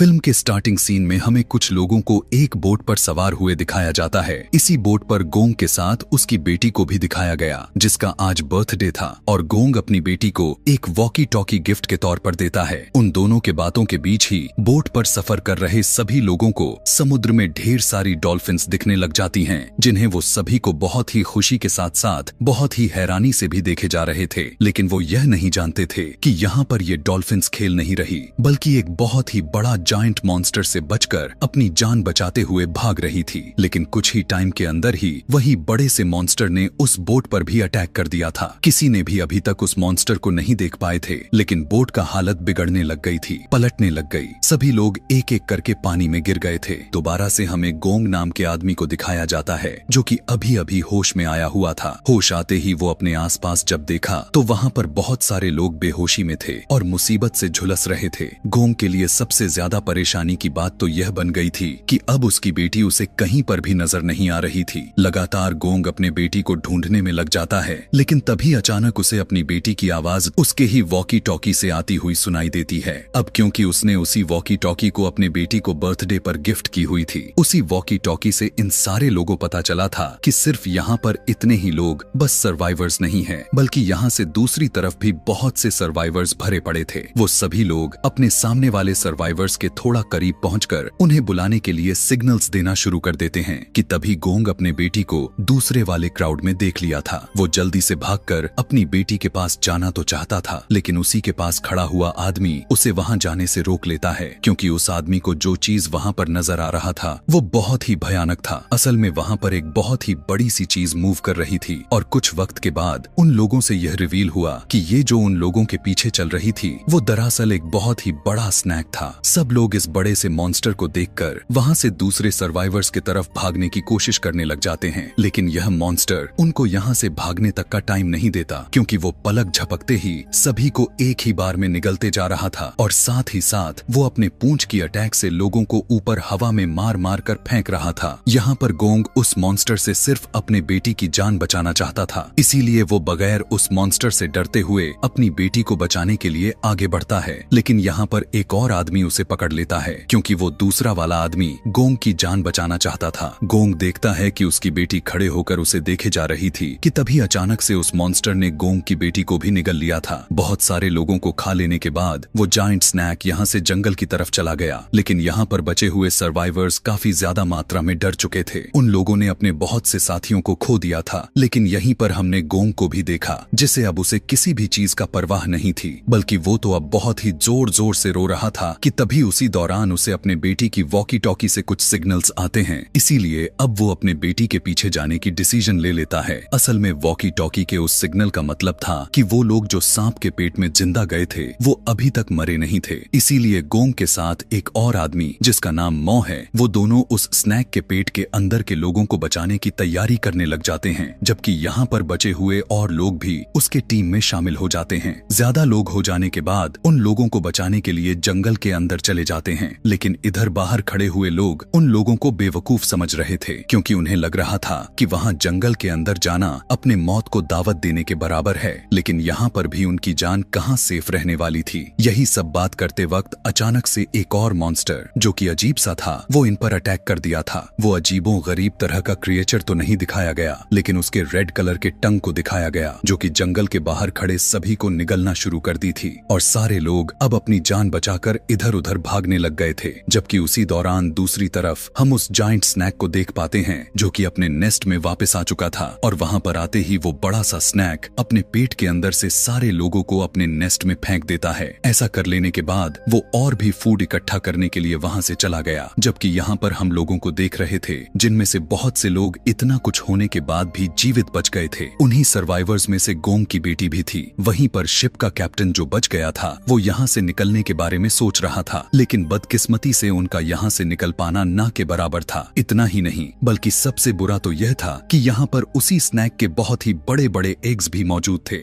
Film के starting scene में हमें कुछ लोगों को एक बोट पर सवार हुए दिखाया जाता है। इसी बोट पर गोंग के साथ उसकी बेटी को भी दिखाया गया, जिसका आज बर्थडे था और गोंग अपनी बेटी को एक वॉकी टॉकी गिफ्ट के तौर पर देता है। उन दोनों के बातों के बीच ही बोट पर सफर कर रहे सभी लोगों को समुद्र में ढेर सारी डॉल्फिन्स दिखने लग जाती हैं, जिन्हें वो सभी को बहुत ही खुशी के साथ साथ बहुत ही हैरानी से भी देखे जा रहे थे। लेकिन वो यह नहीं जानते थे कि यहाँ पर ये डॉल्फिन्स खेल नहीं रही, बल्कि एक बहुत ही बड़ा जायंट मॉन्स्टर से बचकर अपनी जान बचाते हुए भाग रही थी। लेकिन कुछ ही टाइम के अंदर ही वही बड़े से मॉन्स्टर ने उस बोट पर भी अटैक कर दिया था। किसी ने भी अभी तक उस मॉन्स्टर को नहीं देख पाए थे, लेकिन बोट का हालत बिगड़ने लग गई थी, पलटने लग गई। सभी लोग एक एक करके पानी में गिर गए थे। दोबारा से हमें गोंग नाम के आदमी को दिखाया जाता है, जो कि अभी अभी होश में आया हुआ था। होश आते ही वो अपने आसपास जब देखा तो वहाँ पर बहुत सारे लोग बेहोशी में थे और मुसीबत से झुलस रहे थे। गोंग के लिए सबसे ज्यादा परेशानी की बात तो यह बन गई थी कि अब उसकी बेटी उसे कहीं पर भी नजर नहीं आ रही थी। लगातार गोंग अपने बेटी को ढूंढने में लग जाता है, लेकिन तभी अचानक उसे अपनी बेटी की आवाज उसके ही वॉकी टॉकी से आती हुई सुनाई देती है। अब क्योंकि उसने उसी वॉकी टॉकी को अपने बेटी को बर्थडे पर गिफ्ट की हुई थी, उसी वॉकी टॉकी से इन सारे लोगों पता चला था कि सिर्फ यहाँ पर इतने ही लोग बस सर्वाइवर्स नहीं हैं, बल्कि यहाँ से दूसरी तरफ भी बहुत से सर्वाइवर्स भरे पड़े थे। वो सभी लोग अपने सामने वाले सर्वाइवर्स के थोड़ा करीब पहुंचकर उन्हें बुलाने के लिए सिग्नल्स देना शुरू कर देते हैं कि तभी गोंग अपने बेटी को दूसरे वाले क्राउड में देख लिया था। वो जल्दी से भागकर अपनी बेटी के पास जाना तो चाहता था, लेकिन उसी के पास खड़ा हुआ आदमी उसे वहां जाने से रोक लेता है, क्योंकि उस आदमी को जो चीज वहां पर नजर आ रहा था वो बहुत ही भयानक था। असल में वहां पर एक बहुत ही बड़ी सी चीज मूव कर रही थी और कुछ वक्त के बाद उन लोगों से यह रिवील हुआ कि ये जो उन लोगों के पीछे चल रही थी वो दरअसल एक बहुत ही बड़ा स्नैक था। सब लोग इस बड़े से मॉन्स्टर को देखकर वहां से दूसरे सर्वाइवर्स की तरफ भागने की कोशिश करने लग जाते हैं, लेकिन यह मॉन्स्टर उनको यहाँ से भागने तक का टाइम नहीं देता, क्योंकि वो पलक झपकते ही सभी को एक ही बार में निगलते जा रहा था और साथ ही साथ वो अपने पूंछ की अटैक से लोगों को ऊपर हवा में मार मार कर फेंक रहा था। यहाँ पर गोंग उस मॉन्स्टर से सिर्फ अपने बेटी की जान बचाना चाहता था, इसीलिए वो बगैर उस मॉन्स्टर से डरते हुए अपनी बेटी को बचाने के लिए आगे बढ़ता है। लेकिन यहाँ पर एक और आदमी उसे पकड़ लेता है, क्योंकि वो दूसरा वाला आदमी गोंग की जान बचाना चाहता था। गोंग देखता है कि उसकी बेटी खड़े होकर उसे देखे जा रही थी कि तभी अचानक से उस मॉन्स्टर ने गोंग की बेटी को भी निगल लिया था। बहुत सारे लोगों को खा लेने के बाद वो जायंट स्नैक यहाँ से जंगल की तरफ चला गया, लेकिन यहाँ पर बचे हुए सर्वाइवर्स काफी ज्यादा मात्रा में डर चुके थे। उन लोगों ने अपने बहुत से साथियों को खो दिया था, लेकिन यहीं पर हमने गोंग को भी देखा, जिसे अब उसे किसी भी चीज का परवाह नहीं थी, बल्कि वो तो अब बहुत ही जोर जोर से रो रहा था कि तभी उसी दौरान उसे अपने बेटी की वॉकी टॉकी से कुछ सिग्नल्स आते हैं। इसीलिए अब वो अपने बेटी के पीछे जाने की डिसीजन ले लेता है। असल में वॉकी टॉकी के उस सिग्नल का मतलब था कि वो लोग जो सांप के पेट में जिंदा गए थे वो अभी तक मरे नहीं थे। इसीलिए गोंग के साथ एक और आदमी जिसका नाम मौ है, वो दोनों उस स्नैक के पेट के अंदर के लोगों को बचाने की तैयारी करने लग जाते हैं, जबकि यहाँ पर बचे हुए और लोग भी उसके टीम में शामिल हो जाते हैं। ज्यादा लोग हो जाने के बाद उन लोगों को बचाने के लिए जंगल के अंदर चले जाते हैं, लेकिन इधर बाहर खड़े हुए लोग उन लोगों को बेवकूफ समझ रहे थे, क्योंकि उन्हें लग रहा था कि वहाँ जंगल के अंदर जाना अपने मौत को दावत देने के बराबर है। लेकिन यहाँ पर भी उनकी जान कहाँ सेफ रहने वाली थी। यही सब बात करते वक्त अचानक से एक और मॉन्स्टर, जो कि अजीब सा था, वो इन पर अटैक कर दिया था। वो अजीबो गरीब तरह का क्रिएचर तो नहीं दिखाया गया, लेकिन उसके रेड कलर के टंग को दिखाया गया, जो कि जंगल के बाहर खड़े सभी को निगलना शुरू कर दी थी और सारे लोग अब अपनी जान बचाकर इधर उधर भागने लग गए थे। जबकि उसी दौरान दूसरी तरफ हम उस जायंट स्नैक को देख पाते हैं, जो कि अपने नेस्ट में वापस आ चुका था और वहां पर आते ही वो बड़ा सा स्नैक अपने पेट के अंदर से सारे लोगों को अपने नेस्ट में फेंक देता है। ऐसा कर लेने के बाद वो और भी फूड इकट्ठा करने के लिए वहां से चला गया, जबकि यहाँ पर हम लोगों को देख रहे थे जिनमें से बहुत से लोग इतना कुछ होने के बाद भी जीवित बच गए थे। उन्हीं सर्वाइवर्स में से गोंग की बेटी भी थी। वहीं पर शिप का कैप्टन जो बच गया था वो यहाँ से निकलने के बारे में सोच रहा था, लेकिन बदकिस्मती से उनका यहाँ से निकल पाना ना के बराबर था। इतना ही नहीं, बल्कि सबसे बुरा तो यह था कि यहाँ पर उसी स्नैक के बहुत ही बड़े बड़े एग्स भी मौजूद थे।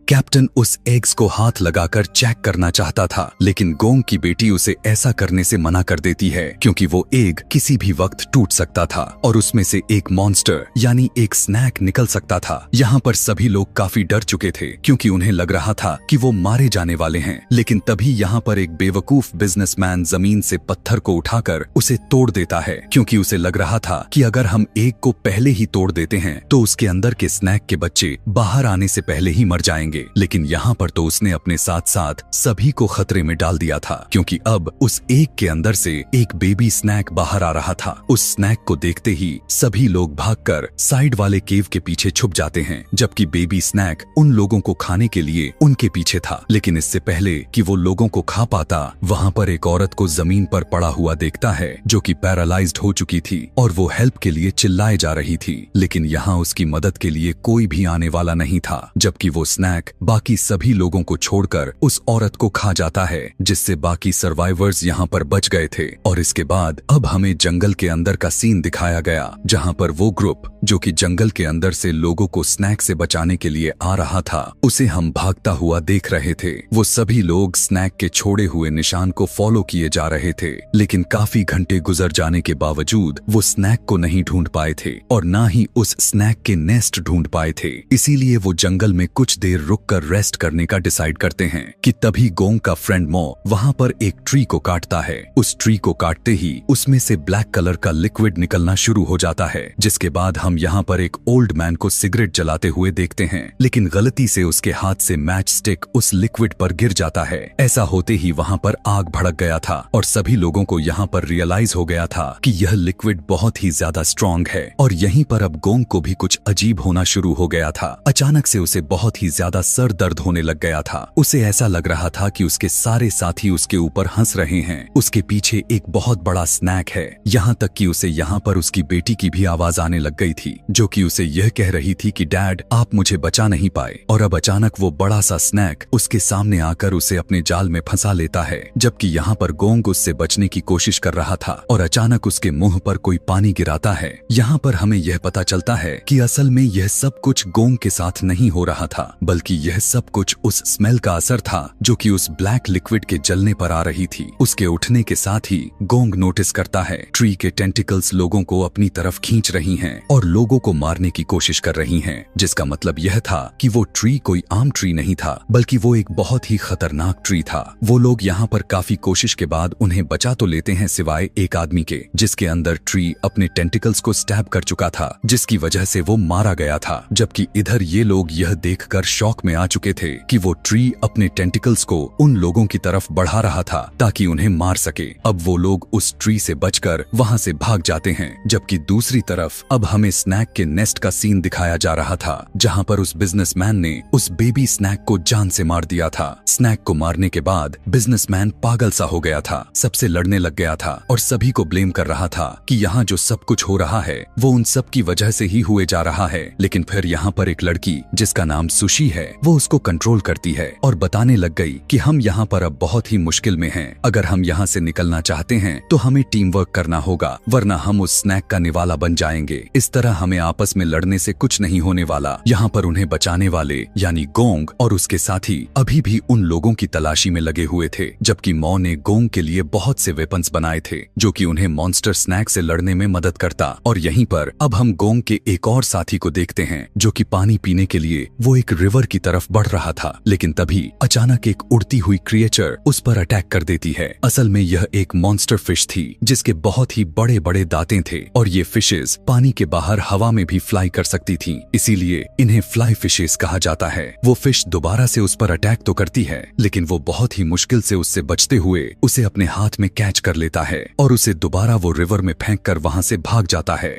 कैप्टन उस एग्स को हाथ लगाकर चेक करना चाहता था, लेकिन गोंग की बेटी उसे ऐसा करने से मना कर देती है क्योंकि वो एग किसी भी वक्त टूट सकता था और उसमें से एक मॉन्स्टर यानी एक स्नैक निकल सकता था। यहाँ पर सभी लोग काफी डर चुके थे क्योंकि उन्हें लग रहा था कि वो मारे जाने वाले हैं। लेकिन तभी यहाँ पर एक बेवकूफ बिजनेसमैन जमीन से पत्थर को उठाकर उसे तोड़ देता है क्योंकि उसे लग रहा था कि अगर हम एग को पहले ही तोड़ देते हैं तो उसके अंदर के स्नैक के बच्चे बाहर आने से पहले ही मर जाएंगे। लेकिन यहाँ पर तो उसने अपने साथ साथ सभी को खतरे में डाल दिया था क्योंकि अब उस एग के अंदर से एक बेबी स्नैक बाहर आ रहा था। उस स्नैक को देखते ही सभी लोग भागकर साइड वाले केव के पीछे छुप जाते हैं, जबकि बेबी स्नैक उन लोगों को खाने के लिए उनके पीछे था। लेकिन इससे पहले कि वो लोगों को खा पाता, वहाँ पर एक औरत को जमीन पर पड़ा हुआ देखता है जो कि पैरालाइज्ड हो चुकी थी और वो हेल्प के लिए चिल्लाए जा रही थी। लेकिन यहाँ उसकी मदद के लिए कोई भी आने वाला नहीं था, जबकि वो स्नैक बाकी सभी लोगों को छोड़कर उस औरत को खा जाता है, जिससे बाकी सर्वाइवर्स यहाँ पर बच गए थे। और इसके बाद अब हमें जंगल के अंदर का सीन दिखाया गया जहाँ पर वो ग्रुप जो कि जंगल के अंदर से लोगों को स्नैक से बचाने के लिए आ रहा था, उसे हम भागता हुआ देख रहे थे। वो सभी लोग स्नैक के छोड़े हुए निशान को फॉलो किए जा रहे थे, लेकिन काफी घंटे गुजर जाने के बावजूद वो स्नैक को नहीं ढूंढ पाए थे और ना ही उस स्नैक के नेस्ट ढूंढ पाए थे। इसीलिए वो जंगल में कुछ देर रुककर रेस्ट करने का डिसाइड करते हैं कि तभी गोंग का फ्रेंड मो वहाँ पर एक ट्री को काटता है। उस ट्री को काटते ही उसमें से ब्लैक कलर का लिक्विड निकलना शुरू हो जाता है, जिसके बाद हम यहाँ पर एक ओल्ड मैन को सिगरेट जलाते हुए देखते हैं, लेकिन गलती से उसके हाथ से मैच स्टिक उस लिक्विड पर गिर जाता है। ऐसा होते ही वहाँ पर आग भड़क गया था और सभी लोगों को यहाँ पर रियलाइज हो गया था कि यह लिक्विड बहुत ही ज्यादा स्ट्रॉन्ग है। और यहीं पर अब गोंग को भी कुछ अजीब होना शुरू हो गया था। अचानक से उसे बहुत ही ज्यादा सर दर्द होने लग गया था। उसे ऐसा लग रहा था कि उसके सारे साथी उसके ऊपर हंस रहे हैं। उसके पीछे एक बहुत बड़ा स्नैक है, यहाँ तक कि उसे यहाँ पर उसकी बेटी की भी आवाज आने लग गई थी जो कि उसे यह कह रही थी कि डैड आप मुझे बचा नहीं पाए। और अब अचानक वो बड़ा सा स्नैक उसके सामने आकर उसे अपने जाल में फंसा लेता है, जबकि यहाँ पर गोंग उससे बचने की कोशिश कर रहा था और अचानक उसके मुंह पर कोई पानी गिराता है। यहाँ पर हमें यह पता चलता है कि असल में यह सब कुछ गोंग के साथ नहीं हो रहा था, बल्कि यह सब कुछ उस स्मेल का असर था जो कि उस ब्लैक लिक्विड के जलने पर आ रही थी। उसके उठने के साथ ही गोंग नोटिस करता है ट्री के टेंटिकल्स लोगों को अपनी तरफ खींच रही हैं और लोगों को मारने की कोशिश कर रही हैं, जिसका मतलब यह था कि वो ट्री कोई आम ट्री नहीं था, बल्कि वो एक बहुत ही खतरनाक ट्री था। वो लोग यहाँ पर काफी कोशिश के बाद उन्हें बचा तो लेते हैं, सिवाय एक आदमी के जिसके अंदर ट्री अपने टेंटिकल्स को स्टैब कर चुका था, जिसकी वजह से वो मारा गया था। जबकि इधर ये लोग यह देखकर शॉक में आ चुके थे कि वो ट्री अपने टेंटिकल्स को उन लोगों की तरफ बढ़ा रहा था ताकि उन्हें मार सके। अब वो लोग उस ट्री से बचकर वहाँ से भाग जाते हैं, जबकि दूसरी तरफ अब हमें स्नैक के नेस्ट का सीन दिखाया जा रहा था जहाँ पर उस बिजनेसमैन ने उस बेबी स्नैक को जान से मार दिया था। स्नैक को मारने के बाद बिजनेसमैन पागल सा हो गया था, सबसे लड़ने लग गया था और सभी को ब्लेम कर रहा था कि यहाँ जो सब कुछ हो रहा है वो उन सब की वजह से ही हुए जा रहा है। लेकिन फिर यहाँ पर एक लड़की जिसका नाम सुशी है, वो उसको कंट्रोल करती है और बताने लग गई कि हम यहाँ पर अब बहुत ही मुश्किल में हैं। अगर हम यहाँ से निकलना चाहते हैं तो हमें टीम वर्क करना होगा, वरना हम उस स्नैक का निवाला बन जाएंगे। इस तरह हमें आपस में लड़ने से कुछ नहीं होने वाला। यहाँ पर उन्हें बचाने वाले यानी गोंग और उसके साथी अभी भी उन लोगों की तलाशी में लगे हुए थे, जबकि मौ ने गोंग के लिए बहुत से वेपन्स बनाए थे जो कि उन्हें मॉन्स्टर स्नैक से लड़ने में मदद करता। और यहीं पर अब हम गोंग के एक और साथी को देखते हैं जो कि पानी पीने के लिए वो एक रिवर की तरफ बढ़ रहा था, लेकिन तभी अचानक एक उड़ती हुई क्रिएचर उस पर अटैक कर देती है। असल में यह एक मॉन्स्टर फिश थी जिसके बहुत ही बड़े बड़े दांतें थे और ये फिशेस पानी के बाहर हवा में भी फ्लाई कर सकती थी, इसीलिए इन्हें फ्लाई फिशेस कहा जाता है। वो फिश दोबारा से उस पर अटैक तो करती है, लेकिन वो बहुत ही मुश्किल से उससे बचते हुए उसे अपने हाथ में कैच कर लेता है और उसे दोबारा वो रिवर में फेंक कर वहां से भाग जाता है।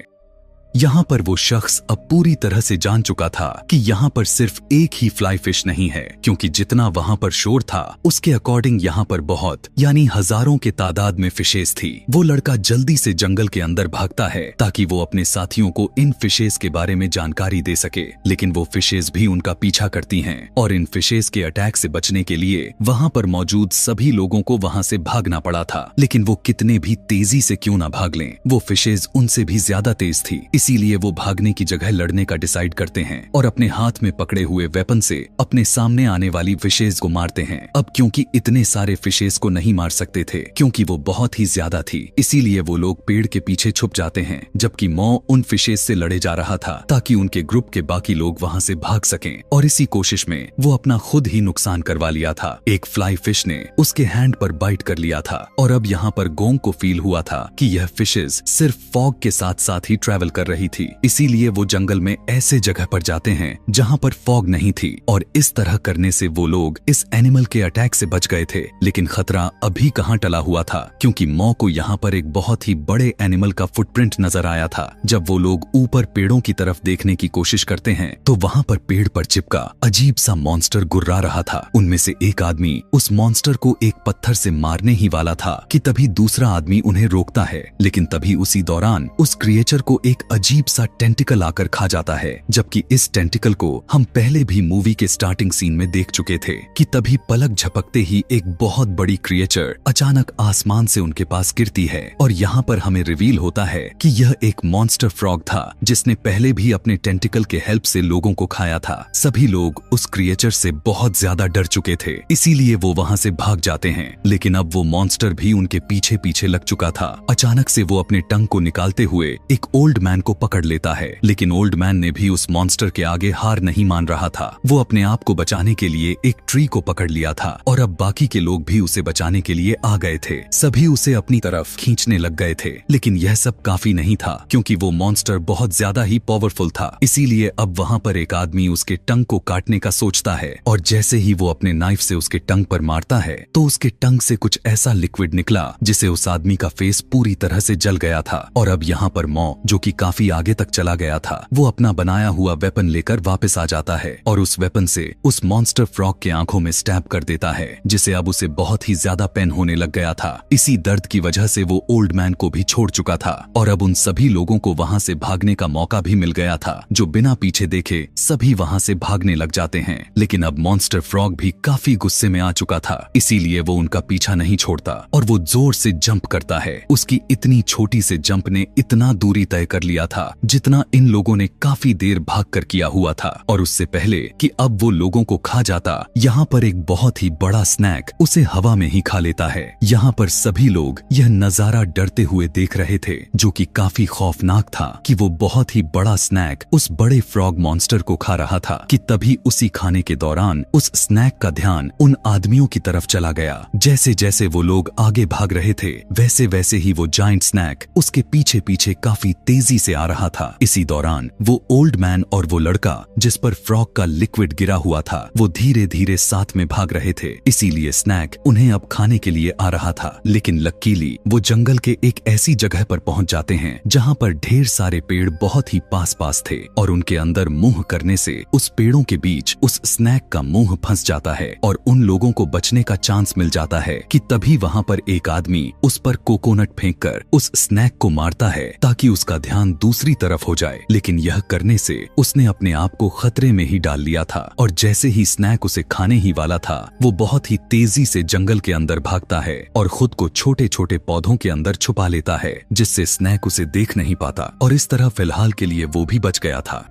यहाँ पर वो शख्स अब पूरी तरह से जान चुका था कि यहाँ पर सिर्फ एक ही फ्लाई फिश नहीं है, क्योंकि जितना वहाँ पर शोर था उसके अकॉर्डिंग यहाँ पर बहुत यानी हजारों के तादाद में फिशेस थी। वो लड़का जल्दी से जंगल के अंदर भागता है ताकि वो अपने साथियों को इन फिशेस के बारे में जानकारी दे सके, लेकिन वो फिशेस भी उनका पीछा करती हैं और इन फिशेस के अटैक से बचने के लिए वहाँ पर मौजूद सभी लोगों को वहाँ से भागना पड़ा था। लेकिन वो कितने भी तेजी से क्यों ना भाग लें, वो फिशेस उनसे भी ज्यादा तेज थी, इसीलिए वो भागने की जगह लड़ने का डिसाइड करते हैं और अपने हाथ में पकड़े हुए वेपन से अपने सामने आने वाली फिशेज को मारते हैं। अब क्योंकि इतने सारे फिशेज को नहीं मार सकते थे क्योंकि वो बहुत ही ज्यादा थी, इसीलिए वो लोग पेड़ के पीछे छुप जाते हैं, जबकि मॉ उन फिशेज से लड़े जा रहा था ताकि उनके ग्रुप के बाकी लोग वहां से भाग सकें। और इसी कोशिश में वो अपना खुद ही नुकसान करवा लिया था। एक फ्लाई फिश ने उसके हैंड पर बाइट कर लिया था और अब यहाँ पर गोंग को फील हुआ था कि यह फिशेज सिर्फ फॉग के साथ साथ ही ट्रैवल कर रही थी, इसीलिए वो जंगल में ऐसे जगह पर जाते हैं जहाँ पर फॉग नहीं थी। और इस तरह करने से वो लोग इस एनिमल के अटैक से बच गए थे। लेकिन खतरा अभी कहाँ टला हुआ था, क्योंकि मॉ को यहाँ पर एक बहुत ही बड़े एनिमल का फुटप्रिंट नजर आया था। जब वो लोग ऊपर पेड़ों की तरफ देखने की कोशिश करते हैं तो वहाँ पर पेड़ पर चिपका अजीब सा मॉन्स्टर गुर्रा रहा था। उनमें से एक आदमी उस मॉन्स्टर को एक पत्थर से मारने ही वाला था कि तभी दूसरा आदमी उन्हें रोकता है, लेकिन तभी उसी दौरान उस क्रिएचर को एक अजीब सा टेंटिकल आकर खा जाता है। जबकि इस टेंटिकल को हम पहले भी मूवी के स्टार्टिंग सीन में देख चुके थे कि तभी पलक झपकते ही एक बहुत बड़ी क्रिएचर अचानक आसमान से उनके पास गिरती है और यहाँ पर हमें रिवील होता है कि यह एक मॉन्स्टर फ्रॉग था जिसने पहले भी अपने टेंटिकल के हेल्प से लोगों को खाया था। सभी लोग उस क्रिएचर से बहुत ज्यादा डर चुके थे, इसीलिए वो वहाँ से भाग जाते हैं। लेकिन अब वो मॉन्स्टर भी उनके पीछे पीछे लग चुका था। अचानक से वो अपने टंग को निकालते हुए एक ओल्ड मैन को पकड़ लेता है, लेकिन ओल्ड मैन ने भी उस मॉन्स्टर के आगे हार नहीं मान रहा था। वो अपने आप को बचाने के लिए एक ट्री को पकड़ लिया था और अब बाकी के लोग भी उसे बचाने के लिए आ गए थे। सभी उसे अपनी तरफ खींचने लग गए थे, लेकिन यह सब काफी नहीं था क्योंकि वो मॉन्स्टर बहुत ज्यादा ही पावरफुल था। इसीलिए अब वहाँ पर एक आदमी उसके टंग को काटने का सोचता है और जैसे ही वो अपने नाइफ से उसके टंग पर मारता है तो उसके टंग से कुछ ऐसा लिक्विड निकला जिसे उस आदमी का फेस पूरी तरह से जल गया था। और अब यहाँ पर मॉ, जो कि काफी आगे तक चला गया था, वो अपना बनाया हुआ वेपन लेकर वापस आ जाता है और उस वेपन से उस मॉन्स्टर फ्रॉग के आंखों में स्टैब कर देता है, जिसे अब उसे बहुत ही ज्यादा पेन होने लग गया था। इसी दर्द की वजह से वो ओल्ड मैन को भी छोड़ चुका था और अब उन सभी लोगों को वहाँ से भागने का मौका भी मिल गया था, जो बिना पीछे देखे सभी वहाँ से भागने लग जाते हैं। लेकिन अब मॉन्स्टर फ्रॉग भी काफी गुस्से में आ चुका था, इसीलिए वो उनका पीछा नहीं छोड़ता और वो जोर से जंप करता है। उसकी इतनी छोटी से जंप ने इतना दूरी तय कर लिया था जितना इन लोगों ने काफी देर भाग कर किया हुआ था। और उससे पहले कि अब वो लोगों को खा जाता, यहाँ पर एक बहुत ही बड़ा स्नैक उसे हवा में ही खा लेता है। यहाँ पर सभी लोग यह नजारा डरते हुए देख रहे थे, जो कि काफी खौफनाक था कि वो बहुत ही बड़ा स्नैक उस बड़े फ्रॉग मॉन्स्टर को खा रहा था कि तभी उसी खाने के दौरान उस स्नैक का ध्यान उन आदमियों की तरफ चला गया। जैसे जैसे वो लोग आगे भाग रहे थे वैसे वैसे ही वो जायंट स्नैक उसके पीछे पीछे काफी तेजी से आ रहा था। इसी दौरान वो ओल्ड मैन और वो लड़का जिस पर फ्रॉग का लिक्विड गिरा हुआ था वो धीरे धीरे साथ में भाग रहे थे, इसीलिए स्नैक उन्हें अब खाने के लिए आ रहा था। लेकिन लकीली वो जंगल के एक ऐसी जगह पर पहुंच जाते हैं जहां पर ढेर सारे पेड़ बहुत ही पास पास थे और उनके अंदर मुंह करने से उस पेड़ों के बीच उस स्नैक का मुंह फंस जाता है और उन लोगों को बचने का चांस मिल जाता है कि तभी वहां पर एक आदमी उस पर कोकोनट फेंककर उस स्नैक को मारता है ताकि उसका ध्यान दूसरी तरफ हो जाए। लेकिन यह करने से उसने अपने आप को खतरे में ही डाल लिया था और जैसे ही स्नैक उसे खाने ही वाला था वो बहुत ही तेजी से जंगल के अंदर भागता है और खुद को छोटे छोटे पौधों के अंदर छुपा लेता है, जिससे स्नैक उसे देख नहीं पाता और इस तरह फिलहाल के लिए वो भी बच गया था।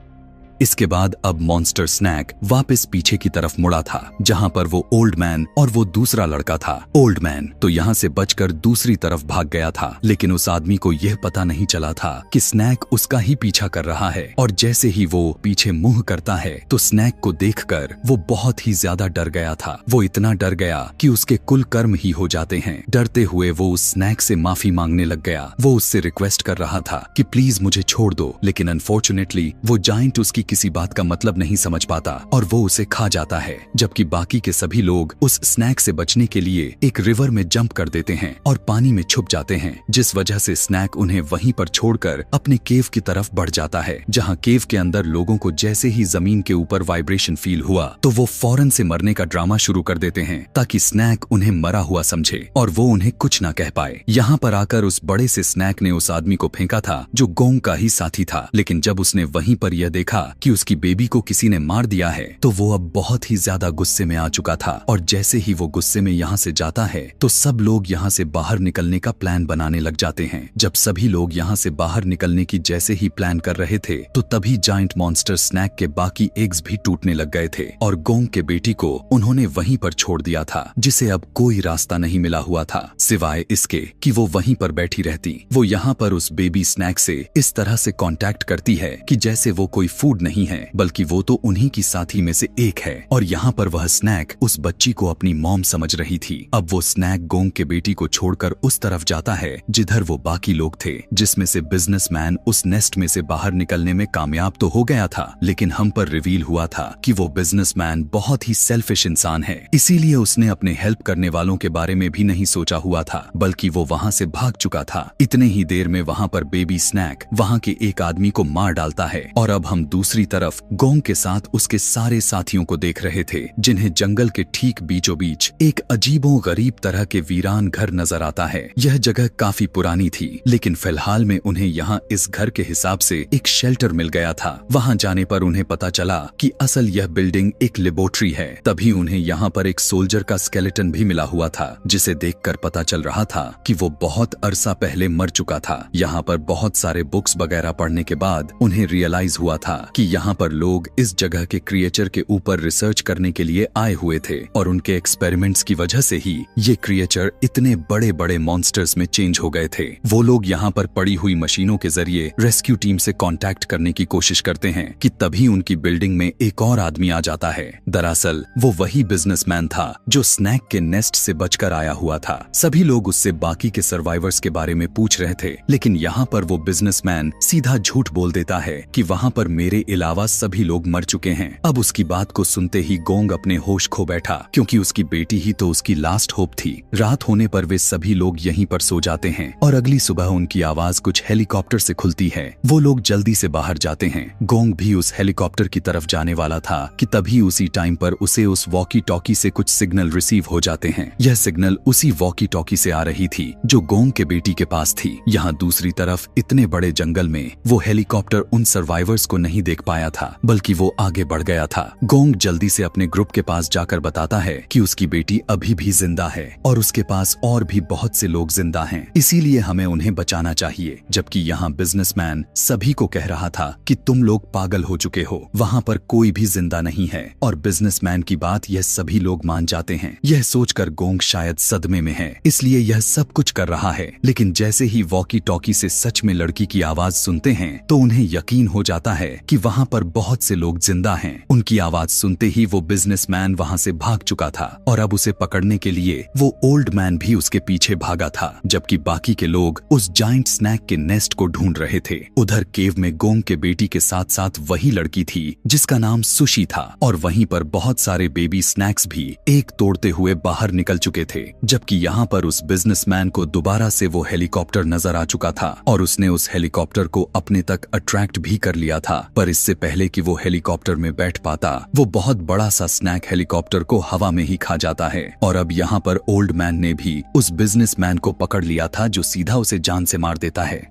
इसके बाद अब मॉन्स्टर स्नैक वापस पीछे की तरफ मुड़ा था जहां पर वो ओल्ड मैन और वो दूसरा लड़का था। ओल्ड मैन तो यहाँ से बचकर दूसरी तरफ भाग गया था, लेकिन उस आदमी को यह पता नहीं चला था कि स्नैक उसका ही पीछा कर रहा है और जैसे ही वो पीछे मुंह करता है तो स्नैक को देखकर वो बहुत ही ज्यादा डर गया था। वो इतना डर गया कि उसके कुल कर्म ही हो जाते हैं। डरते हुए वो उस स्नैक से माफी मांगने लग गया। वो उससे रिक्वेस्ट कर रहा था कि प्लीज मुझे छोड़ दो, लेकिन अनफॉर्चुनेटली वो जायंट उसकी किसी बात का मतलब नहीं समझ पाता और वो उसे खा जाता है। जबकि बाकी के सभी लोग उस स्नैक से बचने के लिए एक रिवर में जंप कर देते हैं और पानी में छुप जाते हैं, जिस वजह से स्नैक उन्हें वहीं पर छोड़कर अपने केव की तरफ बढ़ जाता है। जहां केव के अंदर लोगों को जैसे ही जमीन के ऊपर वाइब्रेशन फील हुआ तो वो फौरन से मरने का ड्रामा शुरू कर देते हैं ताकि स्नैक उन्हें मरा हुआ समझे और वो उन्हें कुछ ना कह पाए। यहाँ पर आकर उस बड़े से स्नैक ने उस आदमी को फेंका था जो गोंग का ही साथी था, लेकिन जब उसने वहीं पर यह देखा कि उसकी बेबी को किसी ने मार दिया है तो वो अब बहुत ही ज्यादा गुस्से में आ चुका था। और जैसे ही वो गुस्से में यहाँ से जाता है तो सब लोग यहाँ से बाहर निकलने का प्लान बनाने लग जाते हैं। जब सभी लोग यहाँ से बाहर निकलने की जैसे ही प्लान कर रहे थे तो तभी जायंट मॉन्स्टर स्नैक के बाकी एग्स भी टूटने लग गए थे और गोंग के बेटी को उन्होंने वहीं पर छोड़ दिया था, जिसे अब कोई रास्ता नहीं मिला हुआ था सिवाय इसके कि वो वहीं पर बैठी रहती। वो यहाँ पर उस बेबी स्नैक से इस तरह से कांटेक्ट करती है कि जैसे वो कोई फूड नहीं है बल्कि वो तो उन्हीं की साथी में से एक है। और यहाँ पर वह स्नैक उस बच्ची को अपनी मॉम समझ रही थी। अब वो स्नैक गोंग के बेटी को छोड़कर उस तरफ जाता है जिधर वो बाकी लोग थे, जिसमें से बिजनेसमैन उस नेस्ट में से बाहर निकलने में कामयाब तो हो गया था, लेकिन हम पर रिवील हुआ था कि वो बिजनेसमैन बहुत ही सेल्फिश इंसान है। इसीलिए उसने अपने हेल्प करने वालों के बारे में भी नहीं सोचा हुआ था, बल्कि वो वहाँ से भाग चुका था। इतने ही देर में वहाँ पर बेबी स्नैक वहाँ के एक आदमी को मार डालता है। और अब हम दूसरी तरफ गोंग के साथ उसके सारे साथियों को देख रहे थे, जिन्हें जंगल के ठीक बीचों बीच एक अजीबो गरीब तरह के वीरान घर नजर आता है। यह जगह काफी पुरानी थी, लेकिन फिलहाल में उन्हें यहाँ इस घर के हिसाब से एक शेल्टर मिल गया था। वहाँ जाने पर उन्हें पता चला कि असल यह बिल्डिंग एक लेबोरेटरी है। तभी उन्हें यहाँ पर एक सोल्जर का स्केलेटन भी मिला हुआ था, जिसे देखकर पता चल रहा था कि वो बहुत अरसा पहले मर चुका था। यहाँ पर बहुत सारे बुक्स वगैरह पढ़ने के बाद उन्हें रियलाइज हुआ था कि यहाँ पर लोग इस जगह के क्रिएचर के ऊपर रिसर्च करने के लिए आए हुए थे और उनके एक्सपेरिमेंट्स की वजह से ही ये क्रिएचर इतने बड़े बड़े मॉन्स्टर्स में चेंज हो गए थे। वो लोग यहाँ पर पड़ी हुई मशीनों के जरिए रेस्क्यू टीम से कांटेक्ट करने की कोशिश करते हैं कि तभी उनकी बिल्डिंग में एक और आदमी आ जाता है। दरअसल वो वही बिजनेसमैन था जो स्नैक के नेस्ट से बचकर आया हुआ था। सभी लोग उससे बाकी के सर्वाइवर्स के बारे में पूछ रहे थे, लेकिन यहाँ पर वो बिजनेसमैन सीधा झूठ बोल देता है कि वहाँ पर मेरे अलावा सभी लोग मर चुके हैं। अब उसकी बात को सुनते ही गोंग अपने होश खो बैठा, क्योंकि उसकी बेटी ही तो उसकी लास्ट होप थी। रात होने पर वे सभी लोग यहीं पर सो जाते हैं और अगली सुबह उनकी आवाज कुछ हेलीकॉप्टर से खुलती है। वो लोग जल्दी से बाहर जाते हैं। गोंग भी उस हेलीकॉप्टर की तरफ जाने वाला था कि तभी उसी टाइम पर उसे उस वॉकी टॉकी से कुछ सिग्नल रिसीव हो जाते हैं। यह सिग्नल उसी वॉकी टॉकी से आ रही थी जो गोंग के बेटी के पास थी। यहाँ दूसरी तरफ इतने बड़े जंगल में वो हेलीकॉप्टर उन सर्वाइवर्स को नहीं देख पाया था, बल्कि वो आगे बढ़ गया था। गोंग जल्दी से अपने ग्रुप के पास जाकर बताता है कि उसकी बेटी अभी भी जिंदा है और उसके पास और भी बहुत से लोग जिंदा हैं, इसीलिए हमें उन्हें बचाना चाहिए। जबकि यहाँ बिजनेसमैन सभी को कह रहा था कि तुम लोग पागल हो चुके हो, वहाँ पर कोई भी जिंदा नहीं है। और बिजनेसमैन की बात यह सभी लोग मान जाते हैं। यह सोचकर गोंग शायद सदमे में है, इसलिए यह सब कुछ कर रहा है। लेकिन जैसे ही वॉकी टॉकी से सच में लड़की की आवाज सुनते हैं तो उन्हें यकीन हो जाता है कि वहाँ पर बहुत से लोग जिंदा हैं। उनकी आवाज सुनते ही वो बिजनेसमैन वहाँ से भाग चुका था और अब उसे पकड़ने के लिए वो ओल्ड मैन भी उसके पीछे भागा था, जबकि बाकी के लोग उस जायंट स्नैक के नेस्ट को ढूंढ रहे थे। उधर केव में गोंग के बेटी के साथ साथ वही लड़की थी जिसका नाम सुशी था, और वहीं पर बहुत सारे बेबी स्नैक्स भी एक तोड़ते हुए बाहर निकल चुके थे। जबकि यहाँ पर उस बिजनेसमैन को दोबारा से वो हेलीकॉप्टर नजर आ चुका था और उसने उस हेलीकॉप्टर को अपने तक अट्रैक्ट भी कर लिया था। पर इससे पहले कि वो हेलीकॉप्टर में बैठ पाता, वो बहुत बड़ा सा स्नैक हेलीकॉप्टर को हवा में ही खा जाता है। और अब यहाँ पर ओल्ड मैन ने भी उस बिजनेसमैन को पकड़ लिया था जो सीधा उसे जान से मार देता है।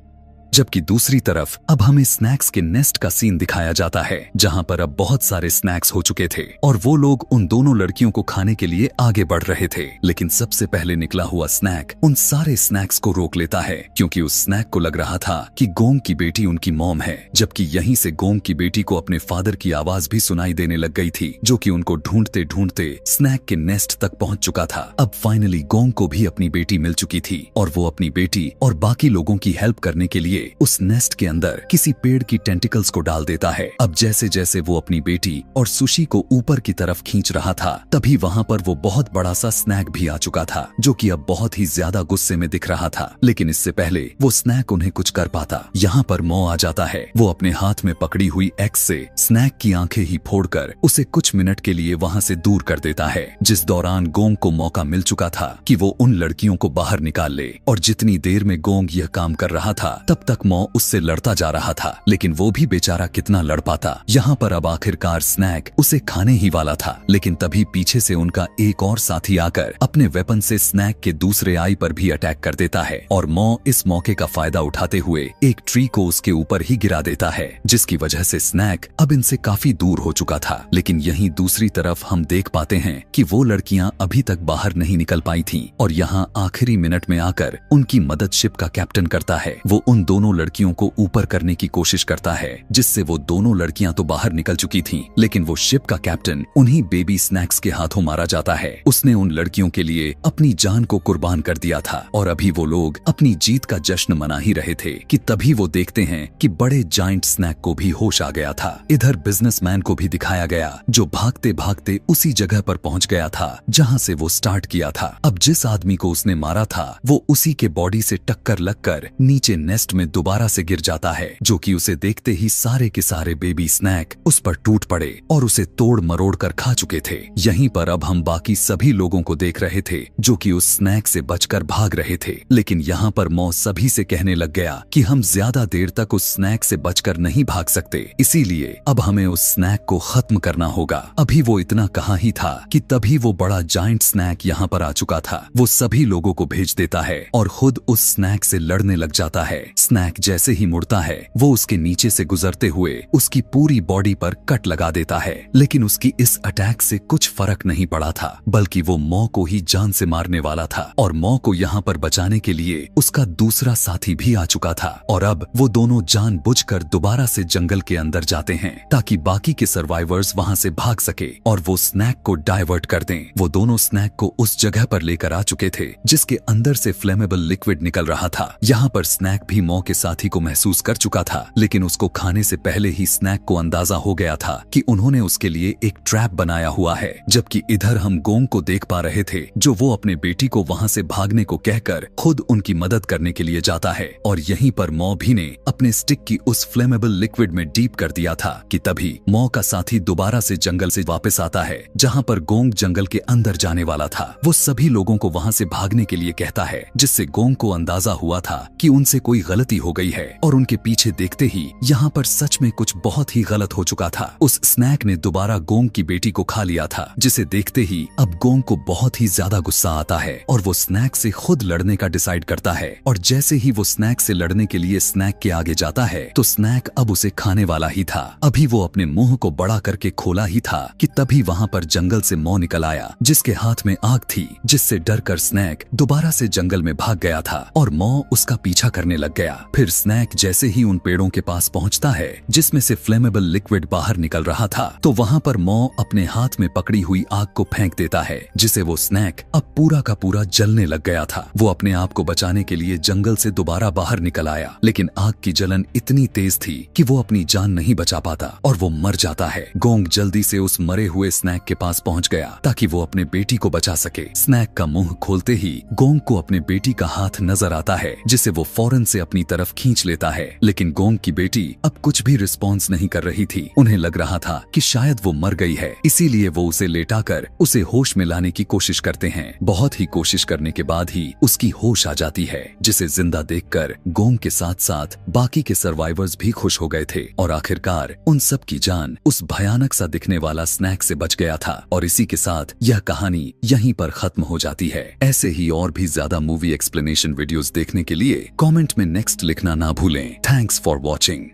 जबकि दूसरी तरफ अब हमें स्नैक्स के नेस्ट का सीन दिखाया जाता है, जहां पर अब बहुत सारे स्नैक्स हो चुके थे और वो लोग उन दोनों लड़कियों को खाने के लिए आगे बढ़ रहे थे। लेकिन सबसे पहले निकला हुआ स्नैक उन सारे स्नैक्स को रोक लेता है, क्योंकि उस स्नैक को लग रहा था कि गोंग की बेटी उनकी मॉम है। जबकि यहीं से गोंग की बेटी को अपने फादर की आवाज भी सुनाई देने लग गई थी, जो कि उनको ढूंढते ढूंढते स्नैक के नेस्ट तक पहुंच चुका था। अब फाइनली गोंग को भी अपनी बेटी मिल चुकी थी और वो अपनी बेटी और बाकी लोगों की हेल्प करने के लिए उस नेस्ट के अंदर किसी पेड़ की टेंटिकल्स को डाल देता है। अब जैसे जैसे वो अपनी बेटी और सुशी को ऊपर की तरफ खींच रहा था, तभी वहाँ पर वो बहुत बड़ा सा स्नैक भी आ चुका था, जो कि अब बहुत ही ज्यादा गुस्से में दिख रहा था। लेकिन इससे पहले वो स्नैक उन्हें कुछ कर पाता, यहाँ पर मौ आ जाता है। वो अपने हाथ में पकड़ी हुई एक्स से स्नैक की आंखें ही फोड़कर उसे कुछ मिनट के लिए वहाँ से दूर कर देता है, जिस दौरान गोंग को मौका मिल चुका था कि वो उन लड़कियों को बाहर निकाल ले। और जितनी देर में गोंग यह काम कर रहा था, तब तक मौ उससे लड़ता जा रहा था, लेकिन वो भी बेचारा कितना लड़ पाता। यहाँ पर अब आखिरकार स्नैक उसे खाने ही वाला था, लेकिन तभी पीछे से उनका एक और साथी आकर अपने वेपन से स्नैक के दूसरे आई पर भी अटैक कर देता है और मौ इस मौके का फायदा उठाते हुए एक ट्री को उसके ऊपर ही गिरा देता है, जिसकी वजह से स्नैक अब इनसे काफी दूर हो चुका था। लेकिन यहीं दूसरी तरफ हम देख पाते हैं कि वो लड़कियां अभी तक बाहर नहीं निकल पाई थीं और यहाँ आखिरी मिनट में आकर उनकी मदद शिप का कैप्टन करता है। वो उन दोनों लड़कियों को ऊपर करने की कोशिश करता है, जिससे वो दोनों लड़कियां तो बाहर निकल चुकी थीं, लेकिन वो शिप का कैप्टन उन्हीं बेबी स्नैक्स के हाथों मारा जाता है। उसने उन लड़कियों के लिए अपनी जान को कुर्बान कर दिया था और अभी वो लोग अपनी जीत का जश्न मना ही रहे थे कि तभी वो देखते हैं कि बड़े जायंट स्नैक को भी होश आ गया था। इधर बिजनेसमैन को भी दिखाया गया, जो भागते भागते उसी जगह पर पहुंच गया था जहां से वो स्टार्ट किया था। अब जिस आदमी को उसने मारा था वो उसी के बॉडी से टक्कर लगकर नीचे नेस्ट में दोबारा से गिर जाता है, जो कि उसे देखते ही सारे के सारे बेबी स्नैक उस पर टूट पड़े और उसे तोड़ मरोड़ कर खा चुके थे। यहीं पर अब हम बाकी सभी लोगों को देख रहे थे जो कि उस स्नैक से बचकर भाग रहे थे, लेकिन यहाँ पर मौ सभी से कहने लग गया कि हम ज्यादा देर तक उस स्नैक से बचकर नहीं भाग सकते, इसीलिए अब हमें उस स्नैक को खत्म करना होगा। अभी वो इतना कहा ही था कि तभी वो बड़ा जायंट स्नैक यहाँ पर आ चुका था। वो सभी लोगों को भेज देता है और खुद उस स्नैक से लड़ने लग जाता है। स्नैक जैसे ही मुड़ता है वो उसके नीचे से गुजरते हुए उसकी पूरी बॉडी पर कट लगा देता है, लेकिन उसकी इस अटैक से कुछ फर्क नहीं पड़ा था, बल्कि वो मौ को ही जान से मारने वाला था और मौ को यहाँ पर बचाने के लिए उसका दूसरा साथी भी आ चुका था। और अब वो दोनों जानबूझकर दोबारा से जंगल के अंदर जाते हैं ताकि बाकी के सर्वाइवर्स वहाँ से भाग सके और वो स्नैक को डाइवर्ट कर दें। वो दोनों स्नैक को उस जगह पर लेकर आ चुके थे जिसके अंदर से फ्लेमेबल लिक्विड निकल रहा था। यहाँ पर स्नैक भी मौ के साथी को महसूस कर चुका था, लेकिन उसको खाने से पहले ही स्नैक को अंदाजा हो गया था कि उन्होंने उसके लिए एक ट्रैप बनाया हुआ है। जबकि इधर हम गोंग को देख पा रहे थे जो वो अपने बेटी को वहाँ से भागने को कहकर खुद उनकी मदद करने के लिए जाता है और यहीं पर मौ भी ने अपने स्टिक की उस फ्लेमेबल लिक्विड में डीप कर दिया था कि तभी मौ का साथी दोबारा से जंगल से वापस आता है जहाँ पर गोंग जंगल के अंदर जाने वाला था। वो सभी लोगों को वहाँ से भागने के लिए कहता है, जिससे गोंग को अंदाजा हुआ था कि उनसे कोई गलती हो गई है और उनके पीछे देखते ही यहाँ पर सच में कुछ बहुत ही गलत हो चुका था। उस स्नैक ने दोबारा गोंग की बेटी को खा लिया था, जिसे देखते ही अब गोंग को बहुत ही ज्यादा गुस्सा आता है और वो स्नैक से खुद लड़ने का डिसाइड करता है। और जैसे ही वो स्नैक से लड़ने के लिए स्नैक के आगे जाता है तो स्नैक अब उसे खाने वाला ही था। अभी वो अपने मुंह को बड़ा करके खोला ही था कि तभी वहाँ पर जंगल से मौ निकल आया, जिसके हाथ में आग थी, जिससे डरकर स्नैक दोबारा से जंगल में भाग गया था और मौ उसका पीछा करने लग गया। फिर स्नैक जैसे ही उन पेड़ों के पास पहुँचता है जिसमें से फ्लेमेबल लिक्विड बाहर निकल रहा था, तो वहाँ पर मौ अपने हाथ में पकड़ी हुई आग को फेंक देता है, जिसे वो स्नैक अब पूरा का पूरा जलने लग गया था। वो अपने आप को बचाने के लिए जंगल से दोबारा बाहर निकल आया, लेकिन आग की जलन इतनी तेज थी कि वो अपनी जान नहीं बचा पाता और वो मर जाता है। गोंग जल्दी से उस मरे हुए स्नैक के पास पहुंच गया ताकि वो अपने बेटी को बचा सके। स्नैक का मुंह खोलते ही गोंग को अपने बेटी का हाथ नजर आता है, जिसे वो फौरन से अपनी तरफ खींच लेता है, लेकिन गोंग की बेटी अब कुछ भी रिस्पॉन्स नहीं कर रही थी। उन्हें लग रहा था कि शायद वो मर गई है, इसीलिए वो उसे लेटाकर उसे होश में लाने की कोशिश करते हैं। बहुत ही कोशिश करने के बाद ही उसकी होश आ जाती है, जिसे जिंदा देखकर गोंग के साथ साथ बाकी के सर्वाइवर्स भी खुश हो गए थे और आखिरकार उन सब की जान उस भयानक सा दिखने वाला स्नैक से बच गया था। और इसी के साथ यह कहानी यहीं पर खत्म हो जाती है। ऐसे ही और भी ज्यादा मूवी एक्सप्लेनेशन वीडियोस देखने के लिए कमेंट में नेक्स्ट लिखना ना भूलें। Thanks for watching.